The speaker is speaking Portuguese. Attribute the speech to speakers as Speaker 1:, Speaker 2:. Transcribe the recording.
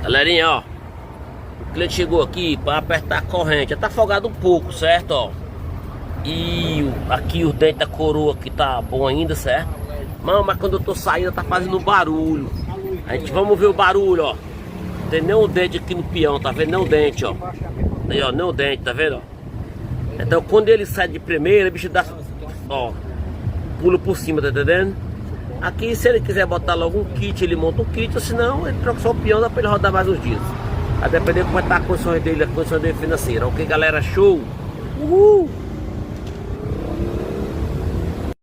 Speaker 1: Galerinha, ó. O cliente chegou aqui para apertar a corrente. Já tá folgado um pouco, certo, ó. E aqui o dente da coroa que tá bom ainda, certo? Mas quando eu tô saindo tá fazendo barulho. A gente vamos ver o barulho, ó. Não tem nenhum dente aqui no peão, tá vendo? Nenhum dente, ó. Aí, ó, nenhum dente, tá vendo, ó? Então quando ele sai de primeira, o bicho dá, ó, pula por cima, tá entendendo? Aqui se ele quiser botar logo um kit, ele monta um kit, ou senão ele troca só o peão, dá pra ele rodar mais uns dias. A depender de como vai estar a condição dele financeira. Ok, galera, show! Uhul!